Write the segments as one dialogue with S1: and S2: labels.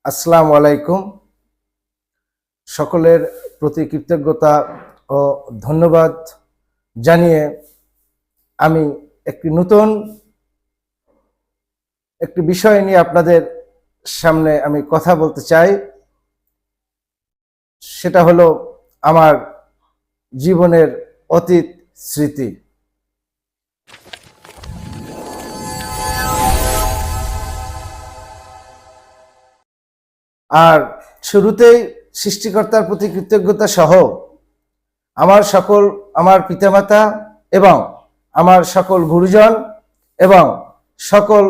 S1: আসসালামু আলাইকুম। সকলের প্রতি কৃতজ্ঞতা ও ধন্যবাদ জানিয়ে আমি নতুন একটি বিষয় নিয়ে আপনাদের সামনে আমি কথা বলতে চাই। সেটা হলো আমার জীবনের অতীত স্মৃতি। আর শুরুতেই সৃষ্টিকর্তার প্রতি কৃতজ্ঞতা সহ আমার পিতামাতা এবং আমার সকল গুরুজন এবং সকল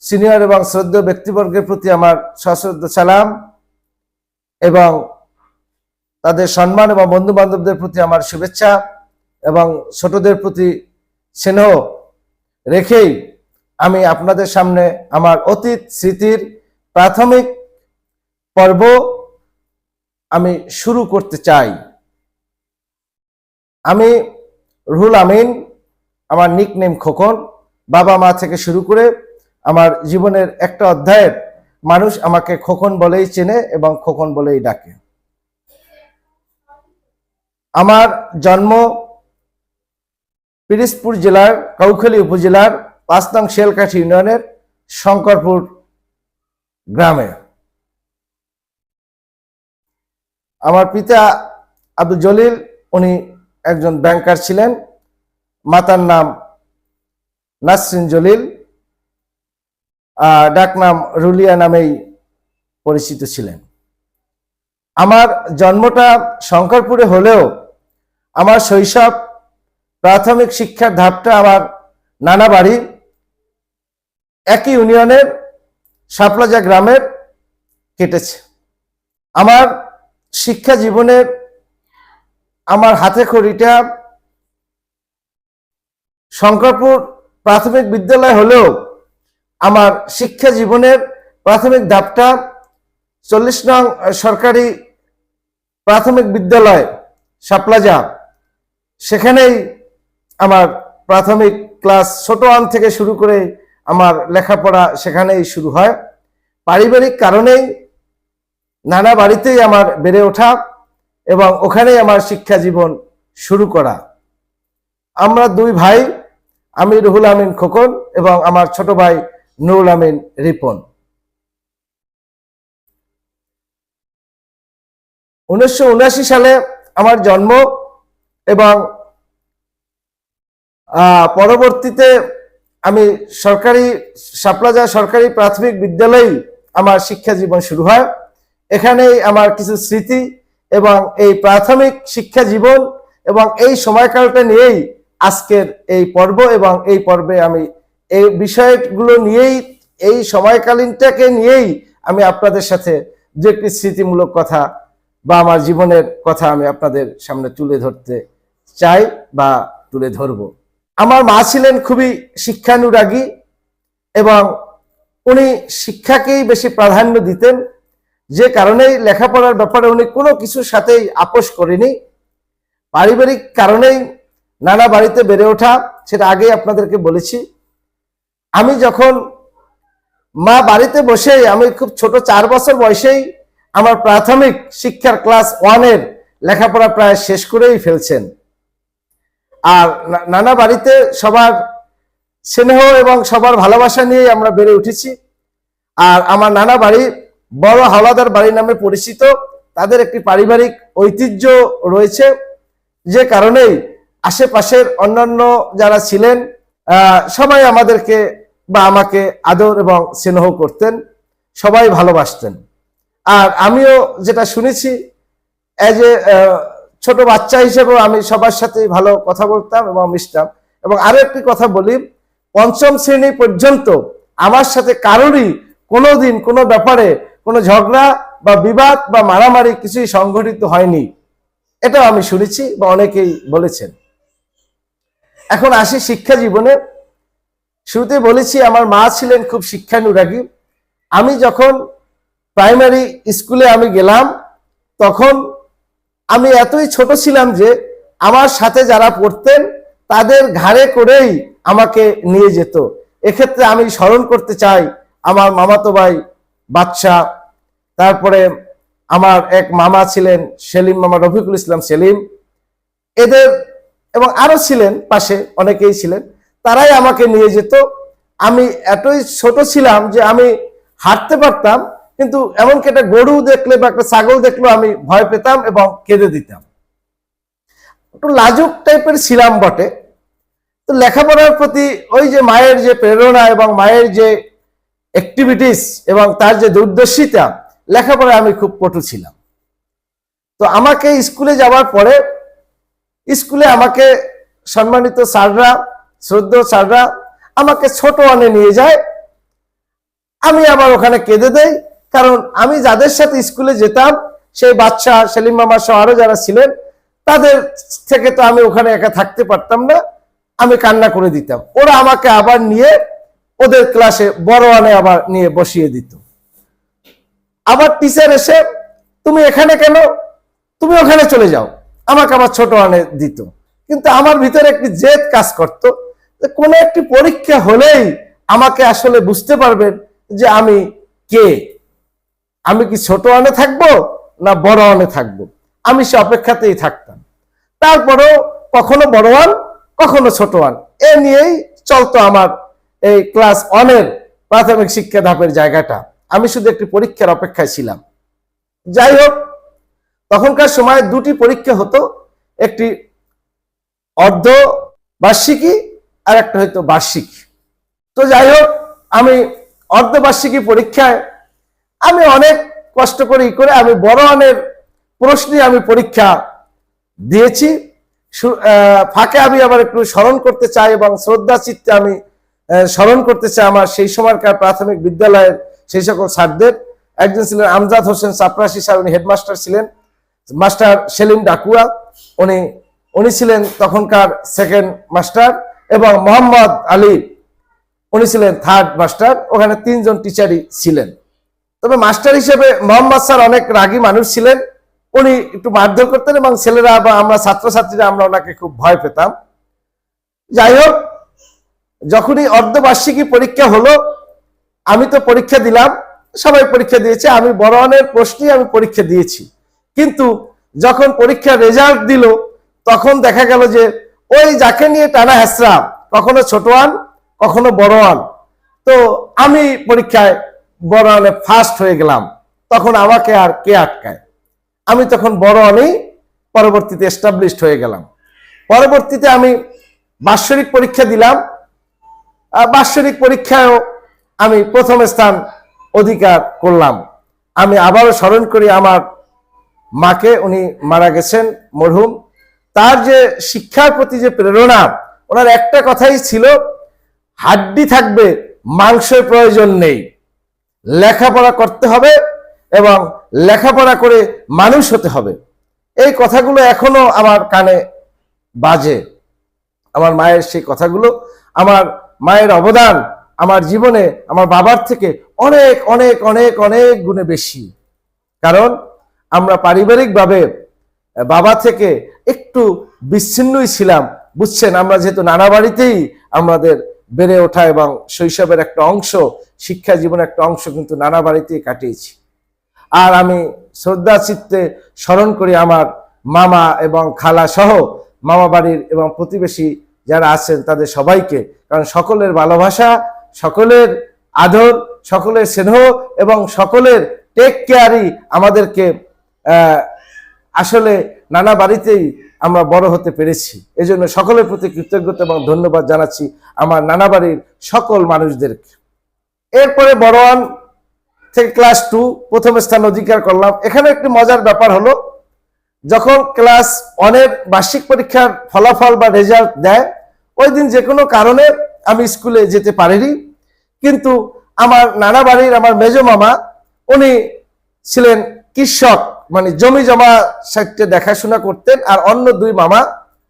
S1: সিনিয়র এবং শ্রদ্ধেয় ব্যক্তিবর্গের প্রতি আমার সশ্রদ্ধ সালাম এবং তাদের সম্মান এবং বন্ধু বান্ধবদের প্রতি আমার শুভেচ্ছা এবং ছোটদের প্রতি স্নেহ রেখেই আমি আপনাদের সামনে আমার অতীত স্মৃতির প্রাথমিক পর্ব আমি শুরু করতে চাই। আমি রুহুল আমিন, আমার নিকনেম খোকন। বাবা মা থেকে শুরু করে আমার জীবনের একটা অধ্যায়ের মানুষ আমাকে খোকন বলেই চেনে এবং খোকন বলেই ডাকে। আমার জন্ম পিরোজপুর জেলার কাউখালী উপজেলার ৫ নং শিয়ালকাঠি ইউনিয়নের শঙ্করপুর গ্রামে। আমার পিতা আব্দুল জলিল, উনি একজন ব্যাংকার ছিলেন। মাতার নাম নাসরিন জলিল, ডাকনাম রুলিয়া নামেই পরিচিত ছিলেন। আমার জন্মটা শঙ্করপুরে হলেও আমার শৈশব প্রাথমিক শিক্ষার ধাপটা আমার নানা বাড়ি একই ইউনিয়নের শাপলাজা গ্রামের কেটেছে। আমার শিক্ষা জীবনের আমার হাতে খড়িটা শঙ্করপুর প্রাথমিক বিদ্যালয় হলেও আমার শিক্ষা জীবনের প্রাথমিক ধাপটা ৪০ নং সরকারি প্রাথমিক বিদ্যালয় শাপলাজা, সেখানেই আমার প্রাথমিক ক্লাস ছোট ওয়ান থেকে শুরু করে আমার লেখাপড়া সেখানেই শুরু হয়। পারিবারিক কারণেই নানা বাড়িতেই আমার বেড়ে ওঠা এবং ওখানেই আমার শিক্ষা জীবন শুরু করা। আমরা দুই ভাই, আমি রুহুল আমিন খোকন এবং আমার ছোট ভাই নুরুল আমিন রিপন। ১৯৭৯ সালে আমার জন্ম এবং পরবর্তীতে আমি শাপলাজা সরকারি প্রাথমিক বিদ্যালয়েই আমার শিক্ষা জীবন শুরু হয়। এখানেই আমার কিছু স্মৃতি এবং এই প্রাথমিক শিক্ষা জীবন এবং এই সময়কালটা নিয়েই আজকের এই পর্ব, এবং এই পর্বে আমি এই বিষয়গুলো নিয়েই, এই সময়কালীনটাকে নিয়েই আমি আপনাদের সাথে যে একটি স্মৃতিমূলক কথা বা আমার জীবনের কথা আমি আপনাদের সামনে তুলে ধরতে চাই বা তুলে ধরব। আমার মা ছিলেন খুবই শিক্ষানুরাগী এবং উনি শিক্ষাকেই বেশি প্রাধান্য দিতেন, যে কারণেই লেখাপড়ার ব্যাপারে উনি কোনো কিছুর সাথেই আপোষ করেনি। পারিবারিক কারণেই নানা বাড়িতে বেড়ে ওঠা, সেটা আগেই আপনাদেরকে বলেছি। আমি যখন মা বাড়িতে বসেই, আমি খুব ছোট ৪ বছর বয়সেই আমার প্রাথমিক শিক্ষার ক্লাস 1-এর লেখাপড়া প্রায় শেষ করেই ফেলছেন। আর নানা বাড়িতে সবার স্নেহ এবং সবার ভালোবাসা নিয়ে আমরা বেড়ে উঠেছি। আর আমার নানা বাড়ি বড় হাওলাদার বাড়ি নামে পরিচিত। তাদের একটি পারিবারিক ঐতিহ্য রয়েছে, যে কারণেই আশেপাশের অন্যান্য যারা ছিলেন সবাই আমাদেরকে বা আমাকে আদর এবং স্নেহ করতেন, সবাই ভালোবাসতেন। আর আমিও যেটা শুনেছি, এজ এ ছোট বাচ্চা হিসেবেও আমি সবার সাথে ভালো কথা বলতাম এবং মিশতাম। এবং আরো একটি কথা বলি, ৫ম শ্রেণী পর্যন্ত আমার সাথে কারোরই কোনোদিন কোনো ব্যাপারে কোনো ঝগড়া বা বিবাদ বা মারামারি কিছুই সংঘটিত হয়নি, এটাও আমি শুনেছি বা অনেকেই বলেছেন। এখন আসি শিক্ষা জীবনে। শুরুতে বলেছি আমার মা ছিলেন খুব শিক্ষানুরাগী। আমি যখন প্রাইমারি স্কুলে আমি গেলাম, তখন আমি এতই ছোট ছিলাম যে আমার সাথে যারা পড়তেন তাদের ঘাড়ে করেই আমাকে নিয়ে যেত। এক্ষেত্রে আমি স্মরণ করতে চাই আমার মামাতো ভাই বাদশা তারপরে আমার এক মামা ছিলেন সেলিম মামা, রফিকুল ইসলাম সেলিম, এদের এবং আরো ছিলেন পাশে অনেকেই ছিলেন, তারাই আমাকে নিয়ে যেত। আমি এতই ছোট ছিলাম যে আমি হাঁটতে পারতাম, কিন্তু এমনকি একটা গরু দেখলে বা একটা ছাগল দেখলেও আমি ভয় পেতাম এবং কেঁদে দিতাম। একটু লাজুক টাইপের ছিলাম বটে। তো লেখাপড়ার প্রতি ওই যে মায়ের যে প্রেরণা এবং মায়ের যে অ্যাক্টিভিটিস এবং তার যে দূরদর্শিতা, লেখাপড়ায় আমি খুব পটু ছিলাম। তো আমাকে স্কুলে যাওয়ার পরে স্কুলে আমাকে সম্মানিত স্যাররা, শ্রদ্ধেয় স্যাররা আমাকে ছোট ওয়ানে নিয়ে যায়। আমি আবার ওখানে কেঁদে দেই, কারণ আমি যাদের সাথে স্কুলে যেতাম সেই বাচ্চা সেলিম মামা সহ আরো যারা ছিলেন তাদের থেকে তো আমি ওখানে একা থাকতে পারতাম না, আমি কান্না করে দিতাম। ওরা আমাকে আবার নিয়ে ওদের ক্লাসে বড় ওয়ানে আবার নিয়ে বসিয়ে দিত। আবার টিচার এসে, তুমি এখানে কেন, তুমি ওখানে চলে যাও, আমাকে আবার ছোট ওয়ানে দিত। কিন্তু আমার ভিতরে একটি জেদ কাজ করত যে কোনো একটি পরীক্ষা হলেই আমাকে আসলে বুঝতে পারবেন যে আমি কে, আমি কি ছোট ওয়ানে থাকবো না বড় ওয়ানে থাকবো। আমি সে অপেক্ষাতেই থাকতাম। তারপরেও কখনো বড় ওয়ান কখনো ছোট ওয়ান, এ নিয়েই চলতো আমার এই ক্লাস 1-এর প্রাথমিক শিক্ষা ধাপের জায়গাটা। আমি শুধু একটি পরীক্ষার অপেক্ষায় ছিলাম। যাই হোক, তখনকার সময় দুটি পরীক্ষা হতো, একটি অর্ধ বার্ষিকী আর একটা হয়তো বার্ষিক। তো যাই হোক, আমি অর্ধবার্ষিকী পরীক্ষায় আমি অনেক কষ্ট করে আমি বড় ওয়ানের প্রশ্নে আমি পরীক্ষা দিয়েছি। ফাঁকে আমি আবার একটু স্মরণ করতে চাই এবং শ্রদ্ধা চিত্তে আমি স্মরণ করতে চাই আমার সেই সময়কার প্রাথমিক বিদ্যালয়ের সেই সকল স্যারদের। একজন ছিলেন আমজাদ হোসেন চাপরাশি স্যার, উনি হেডমাস্টার ছিলেন। মাস্টার সেলিম ডাকুয়া, উনি ছিলেন তখনকার সেকেন্ড মাস্টার, এবং মোহাম্মদ আলী উনি ছিলেন থার্ড মাস্টার। ওখানে 3 জন টিচারই ছিলেন। তবে মাস্টার হিসেবে মোহাম্মদ স্যার অনেক রাগী মানুষ ছিলেন, উনি একটু মারধর করতেন এবং ছেলেরা বা আমরা ছাত্রছাত্রীরা আমরা ওনাকে খুব ভয় পেতাম। যাই হোক, যখনই অর্ধবার্ষিকী পরীক্ষা হলো, আমি তো পরীক্ষা দিলাম, সবাই পরীক্ষা দিয়েছে, আমি বড় ওয়ানের প্রশ্নেই আমি পরীক্ষা দিয়েছি। কিন্তু যখন পরীক্ষার রেজাল্ট দিল তখন দেখা গেল যে ওই যাকে নিয়ে টানা হেসরা, কখনো ছোট ওয়ান কখনো বড় ওয়ান, তো আমি পরীক্ষায় বড় ওয়ানে ফার্স্ট হয়ে গেলাম। তখন আমাকে আর কে আটকায়, আমি তখন বড় ওয়ানেই পরবর্তীতে এস্টাবলিশড হয়ে গেলাম। পরবর্তীতে আমি বাৎসরিক পরীক্ষা দিলাম। বাৎসরিক পরীক্ষায়ও আমি প্রথম স্থান অধিকার করলাম। আমি আবারও স্মরণ করি আমার মাকে, উনি মারা গেছেন মরহুম। তার যে শিক্ষার প্রতি যে প্রেরণা, ওনার একটা কথাই ছিল, হাড্ডি থাকবে মাংসের প্রয়োজন নেই, লেখাপড়া করতে হবে এবং লেখাপড়া করে মানুষ হতে হবে। এই কথাগুলো এখনো আমার কানে বাজে। আমার মায়ের সেই কথাগুলো, আমার মায়ের অবদান আমার জীবনে আমার বাবার থেকে অনেক অনেক অনেক অনেক গুণে বেশি। কারণ আমরা পারিবারিকভাবে বাবা থেকে একটু বিচ্ছিন্নই ছিলাম, বুঝছেন। আমরা যেহেতু নানা বাড়িতেই আমাদের বেড়ে ওঠা এবং শৈশবের একটা অংশ, শিক্ষা জীবনের একটা অংশ কিন্তু নানা বাড়িতেই কাটিয়েছি। আর আমি শ্রদ্ধা চিত্তে স্মরণ করি আমার মামা এবং খালা সহ মামা বাড়ির এবং প্রতিবেশী যারা আছেন তাদের সবাইকে, কারণ সকলের ভালোবাসা, সকলের আদর, সকলের স্নেহ এবং সকলের টেক কেয়ারই আমাদেরকে আসলে নানা বাড়িতেই আমরা বড় হতে পেরেছি। এজন্য সকলের প্রতি কৃতজ্ঞতা এবং ধন্যবাদ জানাচ্ছি আমার নানা বাড়ির সকল মানুষদেরকে। এরপরে বড় ওয়ান থেকে ক্লাস 2 প্রথম স্থান অধিকার করলাম। এখানে একটি মজার ব্যাপার হলো, যখন ক্লাস 1-এর বার্ষিক পরীক্ষার ফলাফল বা রেজাল্ট দেয়, ওই দিন যে কোনো কারণে আমি স্কুলে যেতে পারিনি। কিন্তু আমার নানা বাড়ির আমার মেজো মামা, উনি ছিলেন কৃষক, মানে জমি জমা সাথে দেখাশোনা করতেন। আর অন্য 2 মামা,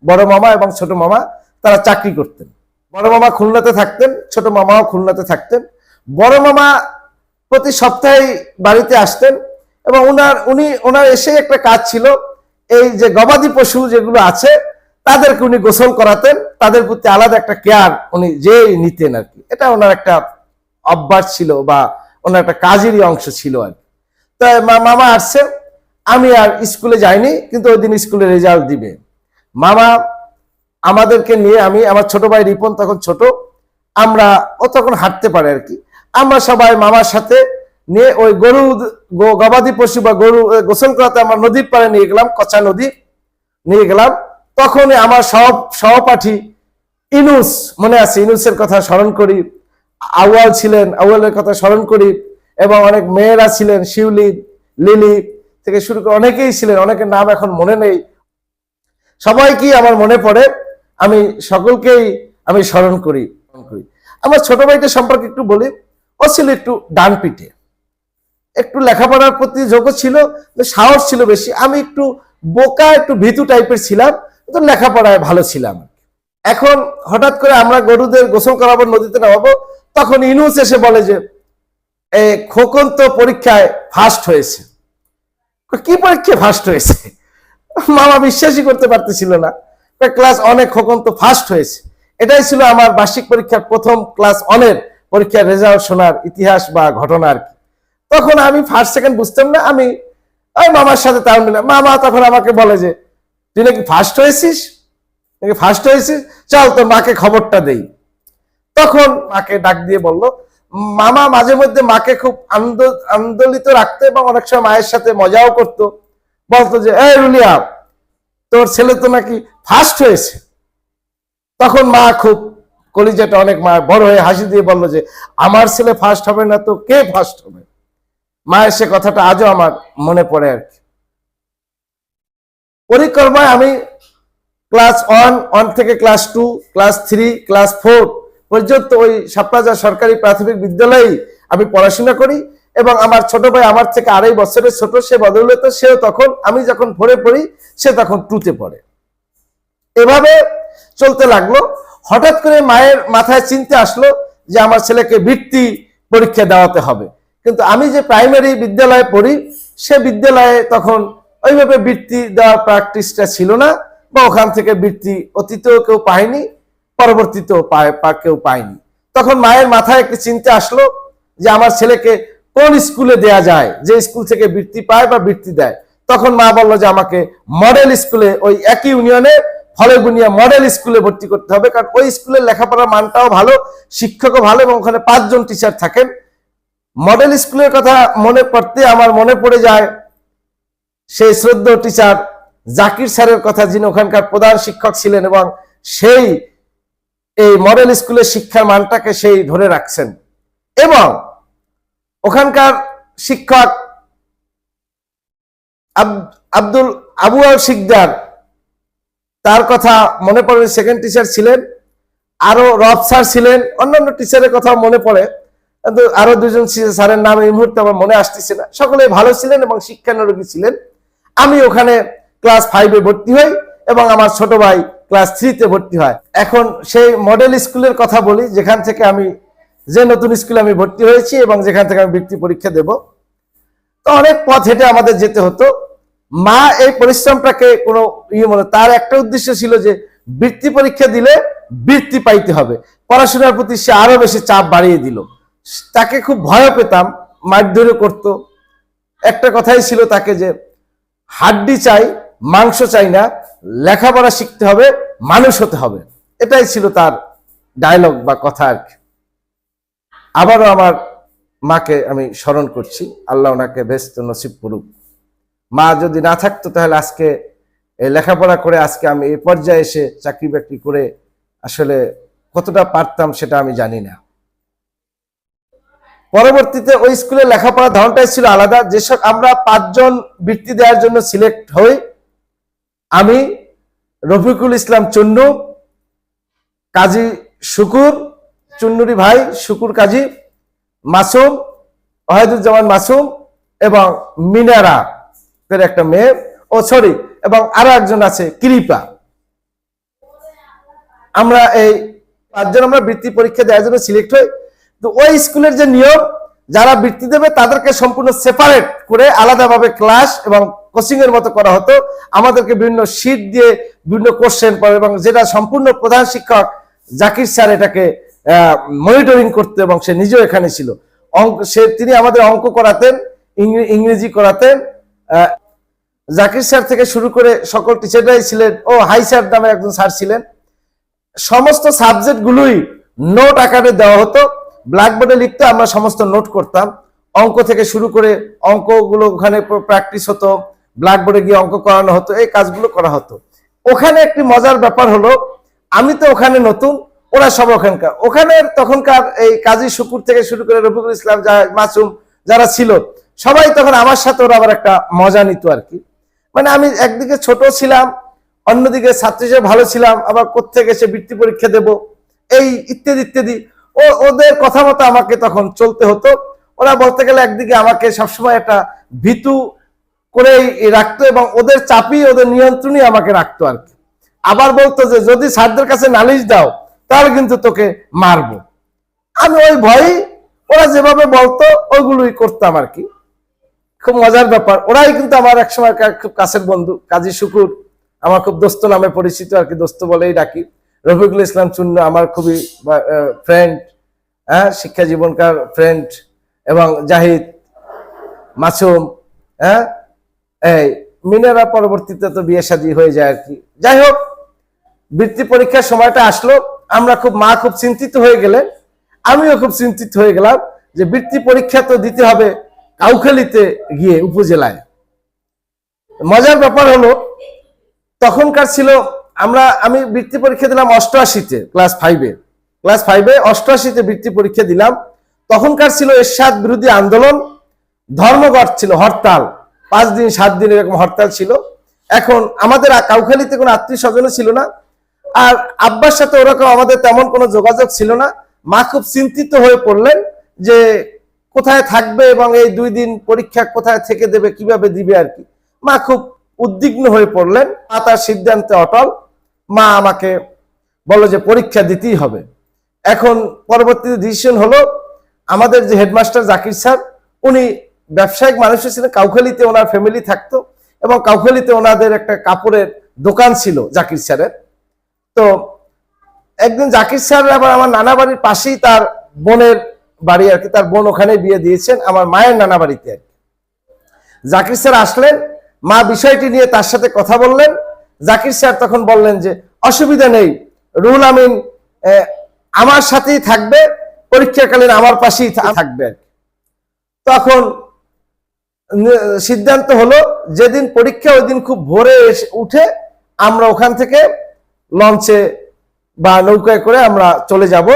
S1: বড় মামা এবং ছোট মামা, তারা চাকরি করতেন। বড় মামা খুলনাতে থাকতেন, ছোট মামাও খুলনাতে থাকতেন। বড় মামা প্রতি সপ্তাহে বাড়িতে আসতেন এবং ওনার এসে একটা কাজ ছিল, এই যে গবাদি পশু যেগুলো আছে তাদেরকে উনি গোসল করাতেন, তাদের প্রতি আলাদা একটা কেয়ার উনি যেই নিতেন আর কি। এটা ওনার একটা অভ্যাস ছিল বা ওনার একটা কাজেরই অংশ ছিল আর কি। তাই মামা আসছে, আমি আর স্কুলে যাইনি, কিন্তু ওই দিন স্কুলে রেজাল্ট দিবে। মামা আমাদেরকে নিয়ে, আমি, আমার ছোট ভাই রিপন তখন ছোট, আমরা, ও তখন হাঁটতে পারে আর কি, আমরা সবাই মামার সাথে নিয়ে ওই গবাদি পশু বা গরু গোসল করাতে আমরা নদীর পাড়ে নিয়ে গেলাম, কচা নদী নিয়ে গেলাম। তখন আমার সহপাঠী ইনুস, মনে আছে, ইনুসের কথা স্মরণ করি, আউয়াল ছিলেন, আউয়ালের কথা স্মরণ করি, এবং অনেক মেয়েরা ছিলেন, শিউলি, লিলি থেকে শুরু করে অনেকেই ছিলেন, অনেকের নাম এখন মনে নেই, সবাইকেই আমার মনে পড়ে, আমি সকলকেই আমি স্মরণ করি। আমার ছোট ভাইটা সম্পর্কে একটু বলি। ও ছিল একটু ডান পিঠে, একটু লেখাপড়ার প্রতি ঝোঁক ছিল, সাহস ছিল বেশি। আমি একটু বোকা, একটু ভীতু টাইপের ছিলাম, তো লেখাপড়ায় ভালো ছিলাম। এখন হঠাৎ করে আমরা গরুদের গোসল করাবো, নদীতে নামাবো, তখন ইনুস এসে বলে যে খোকন তো পরীক্ষায় ফার্স্ট হয়েছে। কি পরীক্ষায় ফার্স্ট হয়েছে? মামা বিশ্বাসই করতে পারতেছিল না। ক্লাস অনেক খোকন তো ফার্স্ট হয়েছে। এটাই ছিল আমার বার্ষিক পরীক্ষার প্রথম ক্লাস অনের পরীক্ষার রেজাল্ট শোনার ইতিহাস বা ঘটনা আর কি। তখন আমি ফার্স্ট সেকেন্ড বুঝতাম না, আমি ওই মামার সাথে তাল মিলাম। মামা তখন আমাকে বলে যে তুই নাকি ফার্স্ট হয়েছিস, চল তোর মাকে খবরটা দেই। তখন মাকে ডাক দিয়ে বলল, মামা মাঝে মধ্যে মাকে খুব আন্দোলিত রাখতো এবং অনেক সময় মায়ের সাথে মজাও করতো, বলতো যে এই রুলিয়া, তোর ছেলে তো নাকি ফার্স্ট হয়েছে। তখন মা খুব কলিজাটা অনেক মা বড় হয়ে হাসি দিয়ে বলল যে আমার ছেলে ফার্স্ট হবে না তো কে ফার্স্ট হবে? মায়ের সে কথাটা আজও আমার মনে পড়ে আর কি। পরিক্রমায় আমি ক্লাস 1 থেকে ক্লাস 2, ক্লাস 3, ক্লাস 4 পর্যন্ত ওই শাপলাজা সরকারি প্রাথমিক বিদ্যালয়ে আমি পড়াশোনা করি, এবং আমার ছোট ভাই আমার থেকে 2.5 বছরের ছোট, সে বদৌলত, সেও তখন, আমি যখন 4-এ পড়ি সে তখন 2-তে পড়ে। এভাবে চলতে লাগলো। হঠাৎ করে মায়ের মাথায় চিন্তা আসলো যে আমার ছেলেকে বৃত্তি পরীক্ষা দেওয়াতে হবে। কিন্তু আমি যে প্রাইমারি বিদ্যালয়ে পড়ি, সে বিদ্যালয়ে তখন ওইভাবে বৃত্তি দেওয়ার প্র্যাকটিসটা ছিল না, বা ওখান থেকে বৃত্তি অতীতেও কেউ পায়নি, পরবর্তীতেও কেউ পায়নি। তখন মায়ের মাথায় একটি চিন্তা আসলো যে আমার ছেলেকে কোন স্কুলে দেয়া যায়, যে স্কুল থেকে বৃত্তি পায় বা বৃত্তি দেয়। তখন মা বললো যে আমাকে মডেল স্কুলে, ওই একই ইউনিয়নে ফলেগুনিয়া মডেল স্কুলে ভর্তি করতে হবে, কারণ ওই স্কুলের লেখাপড়ার মানটাও ভালো, শিক্ষকও ভালো, এবং ওখানে 5 জন টিচার থাকেন। মডেল স্কুলের কথা মনে পড়তে আমার মনে পড়ে যায় সেই শ্রদ্ধেয় টিচার জাকির স্যারের কথা, যিনি ওখানকার প্রধান শিক্ষক ছিলেন, এবং সেই এই মডেল স্কুলের শিক্ষার মানটাকে সেই ধরে রাখছেন। এবং ওখানকার শিক্ষক আবু আল শিকদার, তার কথা মনে পড়ে, সেকেন্ড টিচার ছিলেন। আরো রব স্যার ছিলেন, অন্যান্য টিচারের কথা মনে পড়ে, কিন্তু আরো 2 জন স্যারের নাম এই মুহূর্তে আমার মনে আসতেছে না। সকলে ভালো ছিলেন এবং শিক্ষানুরাগী ছিলেন। আমি ওখানে ক্লাস 5-এ ভর্তি হই, এবং আমার ছোট ভাই ক্লাস 3-তে ভর্তি হয়। এখন সেই মডেল স্কুলের কথা বলি, যেখান থেকে আমি, যে নতুন স্কুলে আমি ভর্তি হয়েছি এবং যেখান থেকে আমি বৃত্তি পরীক্ষা দেব। তো অনেক পথ হেঁটে আমাদের যেতে হতো। মা এই পরিশ্রমটাকে কোনো তার একটা উদ্দেশ্য ছিল যে বৃত্তি পরীক্ষা দিলে বৃত্তি পাইতে হবে। পড়াশোনার প্রতি সে আরো বেশি চাপ বাড়িয়ে দিল। তাকে খুব ভয় পেতাম, মারধর করতো। একটা কথাই ছিল তাকে যে হাড্ডি চাই, মাংস চাই না, লেখাপড়া শিখতে হবে, মানুষ হতে হবে। এটাই ছিল তার ডায়লগ বা কথা আর কি। আবারও আমার মাকে আমি স্মরণ করছি, আল্লাহ ওনাকে বেহেশত নসিব করুক। মা যদি না থাকতো তাহলে আজকে লেখাপড়া করে আজকে আমি এই পর্যায়ে এসে চাকরি বাকরি করে আসলে কতটা পারতাম সেটা আমি জানি না। পরবর্তীতে ওই স্কুলে লেখাপড়ার ধরনটাই ছিল আলাদা। যেসব আমরা 5 জন বৃত্তি দেওয়ার জন্য সিলেক্ট হই, আমি, রফিকুল ইসলাম চুন্নু, কাজী শুকুর, চুন্নুরি ভাই শুকুর কাজী, মাসুম, ওয়াহিদুজ্জামান মাসুম, এবং মিনারা একটা মেয়ে, এবং আরো একজন আছে কৃপা। আমরা এই 5 জন আমরা বৃত্তি পরীক্ষা দেওয়ার জন্য সিলেক্ট হই। তো ওই স্কুলের যে নিয়ম, যারা বৃত্তি দেবে তাদেরকে সম্পূর্ণ সেপারেট করে আলাদাভাবে ক্লাস এবং কোচিং এর মতো করা হতো। আমাদেরকে বিভিন্ন শীট দিয়ে বিভিন্ন কোশ্চেন পড়ে, এবং যেটা সম্পূর্ণ প্রধান শিক্ষক জাকির স্যার এটাকে মনিটরিং করতে, এবং সে নিজেও এখানে ছিল। তিনি আমাদের অঙ্ক করাতেন, ইংরেজি করাতেন। জাকির স্যার থেকে শুরু করে সকল টিচাররাই ছিলেন, ও হাই স্যার নামে একজন স্যার ছিলেন। সমস্ত সাবজেক্ট গুলোই নোট আকারে দেওয়া হতো, ব্ল্যাকবোর্ডে লিখতে আমরা সমস্ত নোট করতাম। অঙ্ক থেকে শুরু করে অঙ্কগুলো ওখানে প্র্যাকটিস হতো, ব্ল্যাকবোর্ডে গিয়ে অঙ্ক করানো হতো, এই কাজগুলো করা হতো। ওখানে একটি মজার ব্যাপার হলো, আমি তো ওখানে নতুন, ওরা সব ওখানকার। ওখানে তখনকার এই কাজী শুকুর থেকে শুরু করে রফিকুল ইসলাম, মাসুম যারা ছিল, সবাই তখন আমার সাথে ওরা আবার একটা মজা নিত আর কি। মানে আমি একদিকে ছোট ছিলাম, অন্যদিকে ছাত্রী হিসেবে ভালো ছিলাম, আবার কোত্থেকে এসে বৃত্তি পরীক্ষা দেব, এই ইত্যাদি ইত্যাদি। ওদের কথা মতো আমাকে তখন চলতে হতো। ওরা বলতে গেলে একদিকে আমাকে সবসময় একটা ভীতু করে রাখতো এবং ওদের চাপি, ওদের নিয়ন্ত্রণই আমাকে রাখতো আর কি। আবার বলতো যে যদি স্যারদের কাছে নালিশ দাও তাহলে কিন্তু তোকে মারবো। আমি ওই ভয়ই, ওরা যেভাবে বলতো ওইগুলোই করতাম আর কি। খুব মজার ব্যাপার, ওরাই কিন্তু আমার একসময় খুব কাছের বন্ধু। কাজী শুকুর আমার খুব দোস্ত নামে পরিচিত আর কি, দোস্ত বলেই ডাকি। রফিকুল ইসলাম চুন্নু আমার খুবই ফ্রেন্ড, হ্যাঁ, শিক্ষা জীবনকার ফ্রেন্ড। এবং জাহিদ, মাসুম, হ্যাঁ, এই মিনারা পরবর্তীতে তো বিয়ে শাদী হয়ে যায় আর কি। যাই হোক, বৃত্তি পরীক্ষার সময়টা আসলো, আমরা মা খুব চিন্তিত হয়ে গেলেন, আমিও খুব চিন্তিত হয়ে গেলাম যে বৃত্তি পরীক্ষা তো দিতে হবে কাউখালীতে গিয়ে উপজেলায়। মজার ব্যাপার হলো, তখনকার ছিল আমি বৃত্তি পরীক্ষা দিলাম 88-তে, ক্লাস 5-এ 88-তে বৃত্তি পরীক্ষা দিলাম। তখনকার ছিল এরশাদ বিরোধী আন্দোলন, ধর্মঘট ছিল, হরতাল, 5 দিন 7 দিন এরকম হরতাল ছিল। এখন আমাদের কাউখালীতে কোনো আত্মীয় স্বজনও ছিল না, আর আব্বার সাথে ওরকম আমাদের তেমন কোনো যোগাযোগ ছিল না। মা খুব চিন্তিত হয়ে পড়লেন যে কোথায় থাকবে এবং এই 2 দিন পরীক্ষা কোথায় থেকে দেবে, কিভাবে দিবে আর কি। মা খুব উদ্বিগ্ন হয়ে পড়লেন। মা তার সিদ্ধান্তে অটল। মা আমাকে বলল যে পরীক্ষা দিতেই হবে। এখন পরবর্তীতে ডিসিশন হলো, আমাদের যে হেডমাস্টার জাকির স্যার, উনি ব্যবসায়িক মানুষ ছিলেন, কাউখালীতে ওনার ফ্যামিলি থাকতো এবং কাউখালীতে ওনাদের একটা কাপড়ের দোকান ছিল জাকির স্যারের। তো একদিন জাকির স্যার আবার আমার নানা বাড়ির পাশেই তার বোনের বাড়ি আর কি, তার বোন ওখানে বিয়ে দিয়েছেন আমার মায়ের নানা বাড়িতে আর কি। জাকির স্যার আসলেন, মা বিষয়টি নিয়ে তার সাথে কথা বললেন। জাকির স্যার তখন বললেন যে অসুবিধা নেই, রুহুল আমিন আমার সাথেই থাকবে, পরীক্ষাকালীন আমার পাশেই থাকবে। তখন সিদ্ধান্ত হলো যেদিন পরীক্ষা ওই দিন খুব ভোরে উঠে আমরা ওখান থেকে লঞ্চে বা নৌকায় করে আমরা চলে যাব,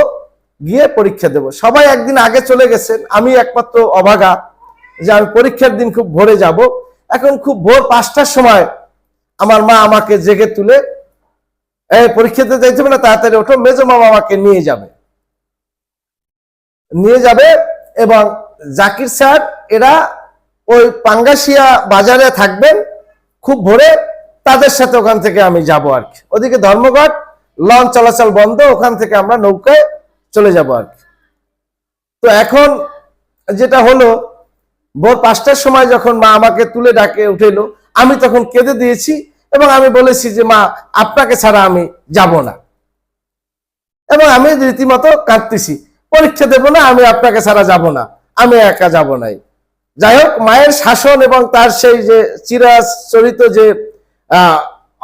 S1: গিয়ে পরীক্ষা দেব। সবাই একদিন আগে চলে গেছেন, আমি একমাত্র অভাগা যে আমি পরীক্ষার দিন খুব ভোরে যাব। এখন খুব ভোর 5টার সময় আমার মা আমাকে জেগে তুলে, পরীক্ষাতে যাইতে হবে না, তাড়াতাড়ি ওঠো, মেজো মামা আমাকে নিয়ে যাবে। এবং জাকির স্যার এরা ওই পাঙ্গাসিয়া বাজারে থাকবেন খুব ভোরে, তাদের সাথে ওখান থেকে আমি যাব আর কি। ওদিকে ধর্মঘট, লঞ্চ চলাচল বন্ধ, ওখান থেকে আমরা নৌকায় চলে যাব আর কি। তো এখন যেটা হলো, ভোর 5টার সময় যখন মা আমাকে তুলে ডাকে উঠেলো, আমি তখন কেঁদে দিয়েছি এবং আমি বলেছি যে মা, আপনাকে ছাড়া আমি যাব না। এবং আমি রীতিমতো কাঁদতেছি, পরীক্ষা দেব না, আমি আপনাকে ছাড়া যাব না, আমি একা যাব নাই। যাই হোক, মায়ের শাসন এবং তার সেই যে চিরাচরিত যে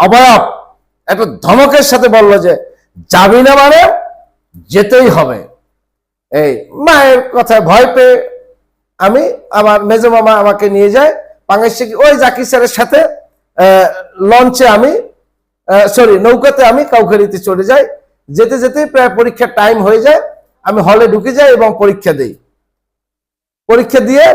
S1: অবয়ব একটা ধমকের সাথে বলল যে যাবি না মানে যেতেই হবে। এই মায়ের কথায় ভয় পেয়ে আমি, আমার মেজো মামা আমাকে নিয়ে যায় পাঙ্গাসিয়া, ওই জাকির স্যারের সাথে লঞ্চে আমি নৌকাতে আমি কাউখালীতে চলে যাই। যেতে যেতে প্রায় পরীক্ষার টাইম হয়ে যায়, আমি হলে ঢুকে যাই এবং পরীক্ষা দিই। পরীক্ষা দিয়ে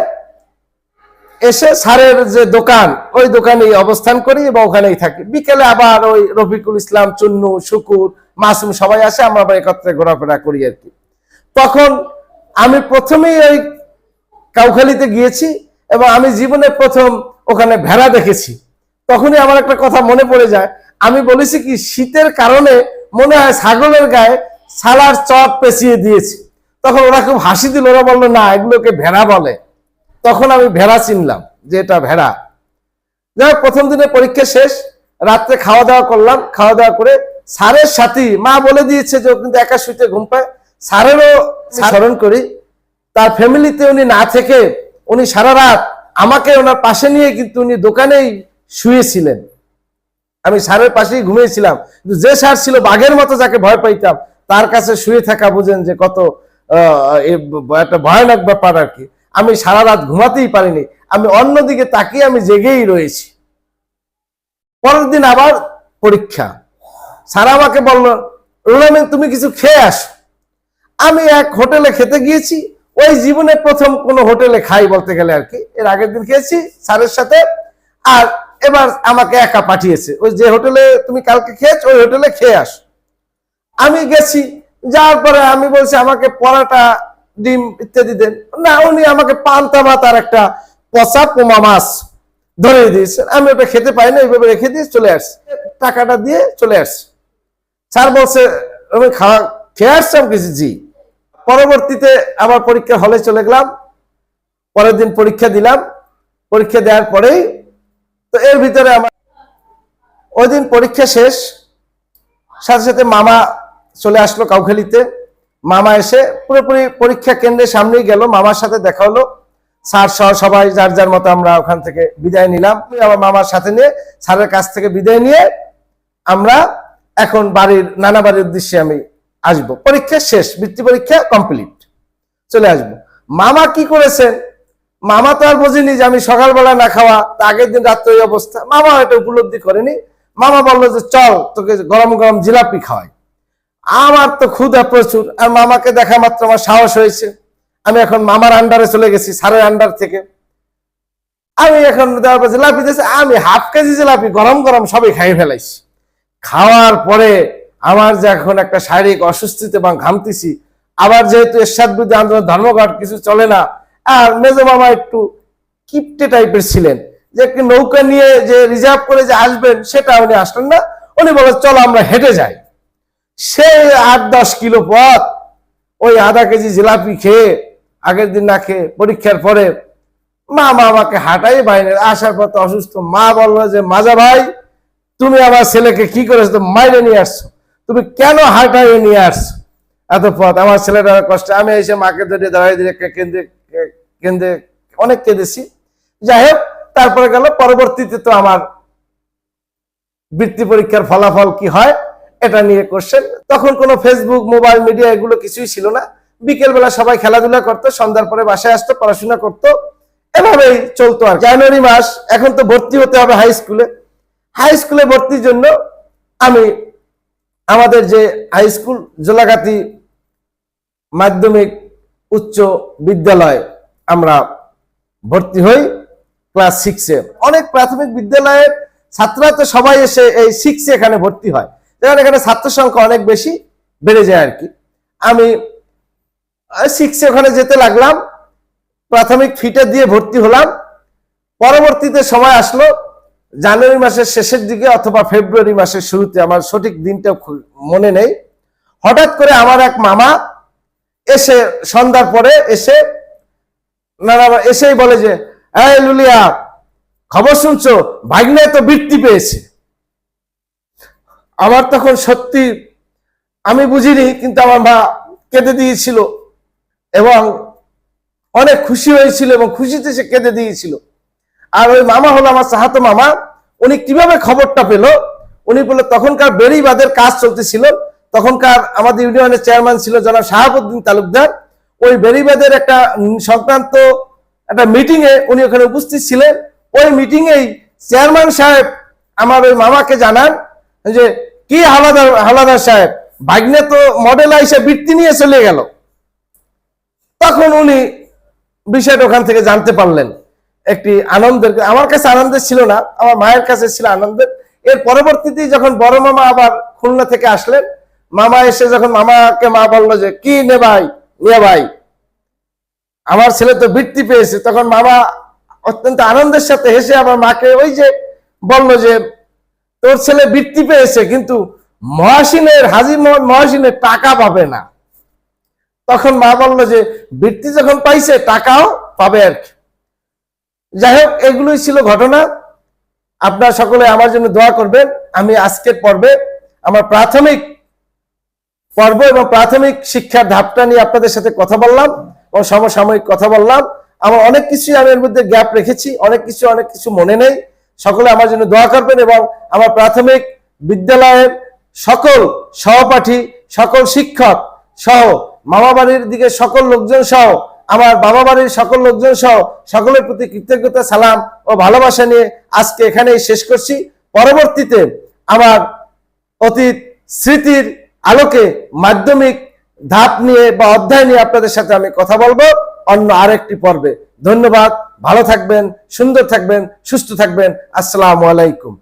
S1: এসে স্যারের যে দোকান, ওই দোকানেই অবস্থান করি এবং ওখানেই থাকি। বিকেলে আবার ওই রফিকুল ইসলাম, চুন্নু, শুকুর, মাসুম সবাই আসে, আমরা আবার একত্রে ঘোরাফেরা করি আর কি। তখন আমি প্রথমেই ওই কাউখালীতে গিয়েছি এবং আমি জীবনে প্রথম ওখানে ভেড়া দেখেছি। তখনই আমার একটা কথা মনে পড়ে যায়, আমি বলেছি কি, শীতের কারণে মনে হয় ছাগলের গায়ে ছালার চট পেঁচিয়ে দিয়েছি। তখন ওরা খুব হাসি দিল, ওরা বললো না, এগুলোকে ভেড়া বলে। তখন আমি ভেড়া চিনলাম যে এটা ভেড়া। যাই প্রথম দিনে পরীক্ষা শেষ, রাত্রে খাওয়া দাওয়া করলাম। খাওয়া দাওয়া করে স্যারের সাথে, মা বলে দিয়েছে যে ও কিন্তু একা শুইতে ঘুম পায়, স্যারেরও স্মরণ করি। তার ফ্যামিলিতে উনি না থেকে উনি সারা রাত আমাকে ওনার পাশে নিয়ে কিন্তু উনি দোকানেই শুয়েছিলেন, আমি স্যারের পাশেই ঘুমিয়েছিলাম। কিন্তু যে স্যার ছিল বাঘের মতো, যাকে ভয় পাইতাম, তার কাছে শুয়ে থাকা বুঝেন যে কত একটা ভয়ানক ব্যাপার আর কি। আমি সারা রাত ঘুমাতেই পারিনি, আমি অন্যদিকে তাকিয়ে আমি জেগেই রয়েছি। পরের দিন আবার পরীক্ষা। স্যার আমাকে বলল, রুহুল আমিন তুমি কিছু খেয়ে আসো। আমি এক হোটেলে খেতে গিয়েছি, ওই জীবনে প্রথম কোন হোটেলে খাই বলতে গেলে আর কি। এর আগের দিন খেয়েছি স্যারের সাথে, আর এবার আমাকে একা পাঠিয়েছে, ওই যে হোটেলে তুমি কালকে খেয়েছো ওই হোটেলে খেয়ে আস। আমি গেছি, যাওয়ার পরে আমি বলছি আমাকে পরাটা, ডিম ইত্যাদি দেন। না, উনি আমাকে পান্তা ভাত আর একটা পচা পোমা মাছ ধরে দিয়েছেন। আমি ওটা খেতে পাই না, এইভাবে রেখে দিয়ে চলে আসছি, টাকাটা দিয়ে চলে আসছি। স্যার বলছে আমি খেয়ে আসছিলাম কিছু। জি। পরবর্তীতে আবার পরীক্ষা হলে চলে গেলাম, পরের দিন পরীক্ষা দিলাম। পরীক্ষা দেওয়ার পরেই তো এর ভিতরে আমার ওই দিন পরীক্ষা শেষ, সাথে সাথে মামা চলে আসলো কাউখালীতে। মামা এসে পুরোপুরি পরীক্ষা কেন্দ্রের সামনেই গেল, মামার সাথে দেখা হলো। স্যার সহ সবাই যার যার মতো আমরা ওখান থেকে বিদায় নিলাম। আমার মামার সাথে নিয়ে স্যারের কাছ থেকে বিদায় নিয়ে আমরা এখন নানা বাড়ির উদ্দেশ্যে আমি আসবো। পরীক্ষা শেষ, বৃত্তি পরীক্ষা কমপ্লিট, চলে আসবো। মামা কি করেছেন, মামা তো আর বোঝেনি যে আমি সকালবেলা না খাওয়া, আগের দিন রাত্রে ওই অবস্থা। মামা এটা উপলব্ধি করেনি। মামা বললো যে চল তোকে গরম গরম জিলাপি খাওয়াই। আমার তো ক্ষুধা প্রচুর, আর মামাকে দেখা মাত্র আমার সাহস হয়েছে। আমি এখন মামার আন্ডারে চলে গেছি, স্যারের আন্ডার থেকে। আমি এখন জিলাপি দিয়েছি, আমি হাফ কেজি জিলাপি গরম গরম সবই খাই ফেলাইছি। খাওয়ার পরে আমার যে এখন একটা শারীরিক অসুস্থিতে এবং ঘামতেছি, আবার যেহেতু এরশাদ বিরোধী আন্দোলন ধর্মঘট কিছু চলে না, আর মেজো মামা একটু কিপটে টাইপের ছিলেন, যে একটি নৌকা নিয়ে যে রিজার্ভ করে যে আসবেন সেটা উনি আসলেন না। উনি বলে চলো আমরা হেঁটে যাই। সেই 8-10 কিলো পথ ওই আধা কেজি জিলাপি খেয়ে, আগের দিন না খেয়ে পরীক্ষার পরে মামা আমাকে হাঁটাই বাইরে আসার পর অসুস্থ। মা বললো যে মাজা ভাই তুমি আমার ছেলেকে কি করেছো, মাইরে নিয়ে আসছো, তুমি কেন হাঁটাইয়ে নিয়ে আসছো এত পথ, আমার ছেলেটার কষ্ট। আমি এসে মাকে ধরে দাঁড়াই দিয়ে কেঁদে অনেক কেঁদেছি। যাই হোক, তারপরে গেল পরবর্তীতে তো আমার বৃত্তি পরীক্ষার ফলাফল কি হয় এটা নিয়ে কোশ্চেন। তখন কোনো ফেসবুক, মোবাইল মিডিয়া এগুলো কিছুই ছিল না। বিকেল বেলা সবাই খেলাধুলা করতো, সন্ধ্যার পরে বাসায় আসতো, পড়াশোনা করতো, এভাবেই চলতো। আর জানুয়ারি মাস, এখন তো ভর্তি হতে হবে হাই স্কুলে। হাই স্কুলে ভর্তির জন্য আমি আমাদের যে হাই স্কুল জোলাগাতি মাধ্যমিক উচ্চ বিদ্যালয় আমরা ভর্তি হই ক্লাস 6-এ। অনেক প্রাথমিক বিদ্যালয়ের ছাত্ররা তো সবাই এসে এই 6-এ এখানে ভর্তি হয়, যেখানে এখানে ছাত্র সংখ্যা অনেক বেশি বেড়ে যায় আর কি। আমি 6-এ ওখানে যেতে লাগলাম, প্রাথমিক ফিটা দিয়ে ভর্তি হলাম। পরবর্তীতে সময় আসলো জানুয়ারি মাসের শেষের দিকে অথবা ফেব্রুয়ারি মাসের শুরুতে, আমার সঠিক দিনটা মনে নেই। হঠাৎ করে আমার এক মামা এসে সন্ধ্যার পরে এসেই বলে যে এই লুলিয়া, খবর শুনছো, ভাগ্নে তো বৃত্তি পেয়েছে। আমার তখন সত্যি আমি বুঝিনি, কিন্তু আমার মা কেঁদে দিয়েছিল এবং অনেক খুশি হয়েছিল এবং খুশিতে সে কেঁদে দিয়েছিল। আর ওই মামা হলো আমার চাহাতো মামা। উনি কিভাবে খবরটা পেল, উনি বললো তখনকার বেড়িবাঁধের কাজ চলতেছিল। তখনকার আমাদের ইউনিয়নের চেয়ারম্যান ছিল জনাব শাহাবুদ্দিন তালুকদার। ওই বেড়িবাঁধের একটা সংক্রান্ত একটা মিটিং এ উনি ওখানে উপস্থিত ছিলেন। ওই মিটিং এই চেয়ারম্যান সাহেব আমার ওই মামাকে জানান যে কি হালাদার সাহেব, ভাগ্নে তো মডেল আইসা বৃত্তি নিয়ে চলে গেল। তখন উনি বিষয়টা ওখান থেকে জানতে পারলেন। একটি আনন্দের, আমার কাছে আনন্দের ছিল না, আমার মায়ের কাছে ছিল আনন্দের। এর পরবর্তীতে যখন বড় মামা আবার খুলনা থেকে আসলেন, মামা এসে যখন মামাকে মা বললো যে কি নে ভাই, নিয়ে ভাই আমার ছেলে তো বৃত্তি পেয়েছে, তখন মামা অত্যন্ত আনন্দের সাথে হেসে আমার মাকে ওই যে বললো যে তোর ছেলে বৃত্তি পেয়েছে, কিন্তু হাজী মোহাম্মদ মহসিনের টাকা পাবে না। তখন মা বললো যে বৃত্তি যখন পাইছে টাকাও পাবে আর কি। যাই হোক, এগুলোই ছিল ঘটনা। আপনারা সকলে আমার জন্য দোয়া করবেন। আমি আজকের পর্বে আমার প্রাথমিক পর্ব এবং প্রাথমিক শিক্ষার ধাপটা নিয়ে আপনাদের সাথে কথা বললাম এবং সমসাময়িক কথা বললাম। আমার অনেক কিছুই আমি এর মধ্যে গ্যাপ রেখেছি, অনেক কিছু মনে নেই। সকলে আমার জন্য দোয়া করবেন এবং আমার প্রাথমিক বিদ্যালয়ের সকল সহপাঠী, সকল শিক্ষক সহ, মামা বাড়ির দিকে সকল লোকজন সহ, আমার বাবা বাড়ির সকল লোকজন সহ সকলের প্রতি কৃতজ্ঞতা, সালাম ও ভালোবাসা নিয়ে আজকে এখানেই শেষ করছি। পরবর্তীতে আমার অতীত স্মৃতির আলোকে মাধ্যমিক ধাপ নিয়ে বা অধ্যায় নিয়ে আপনাদের সাথে আমি কথা বলবো অন্য আরেকটি পর্বে। ধন্যবাদ, ভালো থাকবেন, সুন্দর থাকবেন, সুস্থ থাকবেন। আসসালামু আলাইকুম।